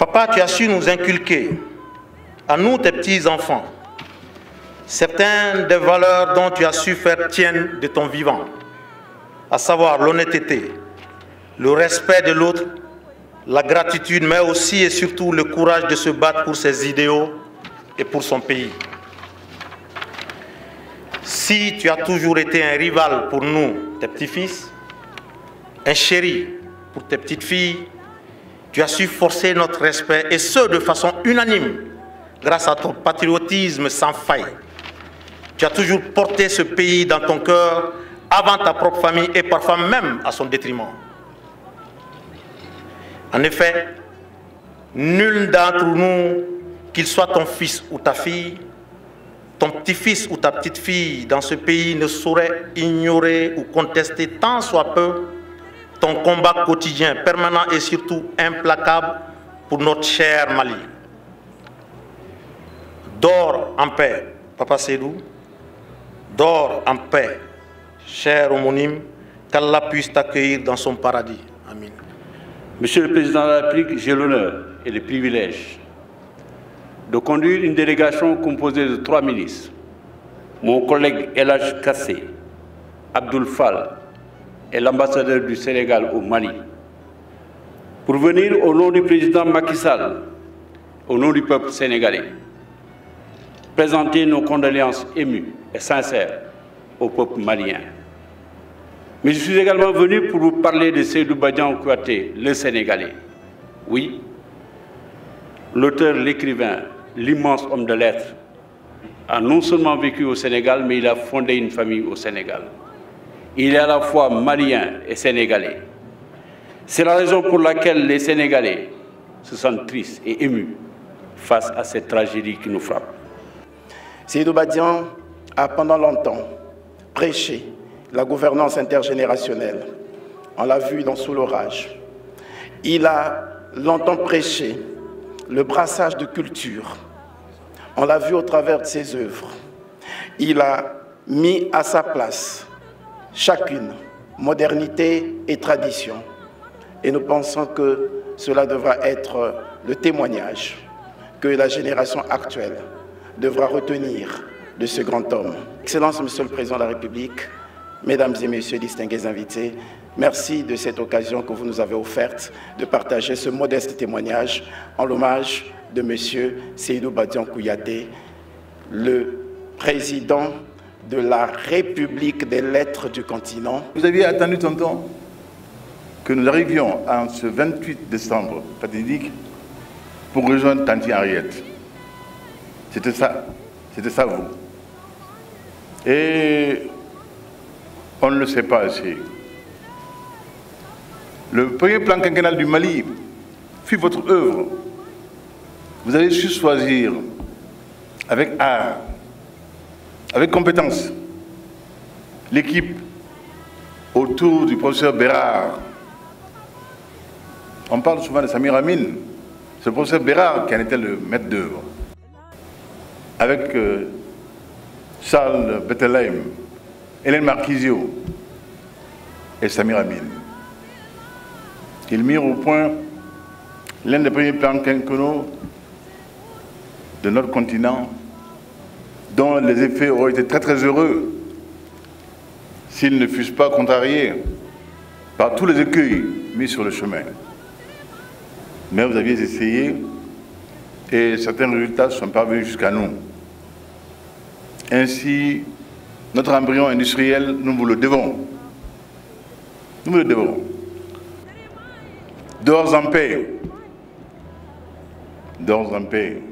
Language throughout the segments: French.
Papa, tu as su nous inculquer, à nous tes petits-enfants, certaines des valeurs dont tu as su faire tienne de ton vivant, à savoir l'honnêteté, le respect de l'autre, la gratitude, mais aussi et surtout le courage de se battre pour ses idéaux et pour son pays. Si tu as toujours été un rival pour nous, tes petits-fils, un chéri pour tes petites filles, tu as su forcer notre respect, et ce, de façon unanime, grâce à ton patriotisme sans faille. Tu as toujours porté ce pays dans ton cœur, avant ta propre famille et parfois même à son détriment. En effet, nul d'entre nous, qu'il soit ton fils ou ta fille, ton petit-fils ou ta petite-fille dans ce pays ne saurait ignorer ou contester tant soit peu ton combat quotidien, permanent et surtout implacable pour notre cher Mali. Dors en paix, Papa Seydou. Dors en paix, cher homonyme, qu'Allah puisse t'accueillir dans son paradis. Amin. Monsieur le Président de la République, j'ai l'honneur et le privilège de conduire une délégation composée de 3 ministres, mon collègue El Hadj Kassé, Abdoul Fall et l'ambassadeur du Sénégal au Mali, pour venir au nom du président Macky Sall, au nom du peuple sénégalais, présenter nos condoléances émues et sincères au peuple malien. Mais je suis également venu pour vous parler de Seydou Badian Kouyaté, le Sénégalais. Oui, l'auteur, l'écrivain, l'immense homme de lettres, a non seulement vécu au Sénégal, mais il a fondé une famille au Sénégal. Il est à la fois malien et sénégalais. C'est la raison pour laquelle les Sénégalais se sentent tristes et émus face à cette tragédie qui nous frappe. Seydou Badian a pendant longtemps prêché la gouvernance intergénérationnelle. On l'a vu dans Sous l'orage. Il a longtemps prêché le brassage de culture. On l'a vu au travers de ses œuvres. Il a mis à sa place chacune modernité et tradition. Et nous pensons que cela devra être le témoignage que la génération actuelle devra retenir de ce grand homme. Excellence, Monsieur le Président de la République, Mesdames et Messieurs, distingués invités, merci de cette occasion que vous nous avez offerte de partager ce modeste témoignage en l'hommage de Monsieur Seydou Badian Kouyaté, le président de la République des lettres du continent. Vous aviez attendu, tonton, que nous arrivions en ce 28 décembre fatidique pour rejoindre Tanti Henriette. C'était ça vous. Et on ne le sait pas assez. Le premier plan quinquennal du Mali fut votre œuvre. Vous avez su choisir avec art, avec compétence, l'équipe autour du professeur Bérard. On parle souvent de Samir Amin. C'est le professeur Bérard qui en était le maître d'œuvre. Avec Charles Bettelheim, Hélène Marquisio et Samir Amin. Ils mirent au point l'un des premiers plans quinquennaux de notre continent, dont les effets auraient été très très heureux s'ils ne fussent pas contrariés par tous les écueils mis sur le chemin. Mais vous aviez essayé et certains résultats sont parvenus jusqu'à nous. Ainsi, notre embryon industriel, nous vous le devons. Nous vous le devons. Dors en paix. Dors en paix.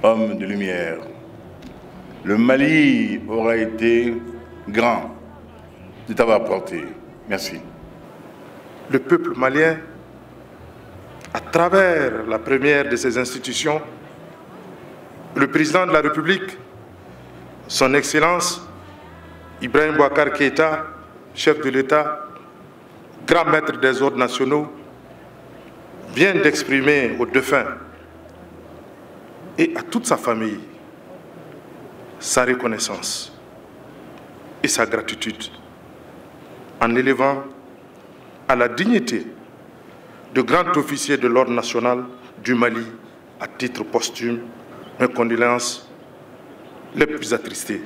Homme de lumière. Le Mali aura été grand de t'avoir porté. Merci. Le peuple malien, à travers la première de ses institutions, le président de la République, son Excellence Ibrahim Boubacar Keïta, chef de l'État, grand maître des ordres nationaux, vient d'exprimer au défunt et à toute sa famille sa reconnaissance et sa gratitude en élevant à la dignité de grand officier de l'ordre national du Mali à titre posthume, mes condoléances les plus attristées.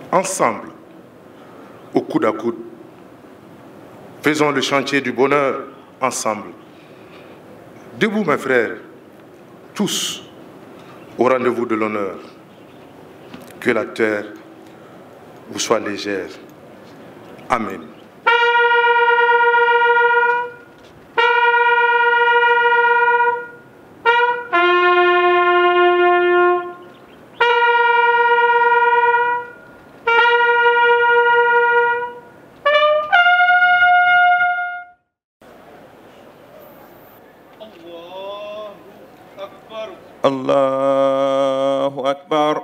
Ensemble, au coude à coude, faisons le chantier du bonheur ensemble. Debout, mes frères, tous au rendez-vous de l'honneur. Que la terre vous soit légère. Amen. الله أكبر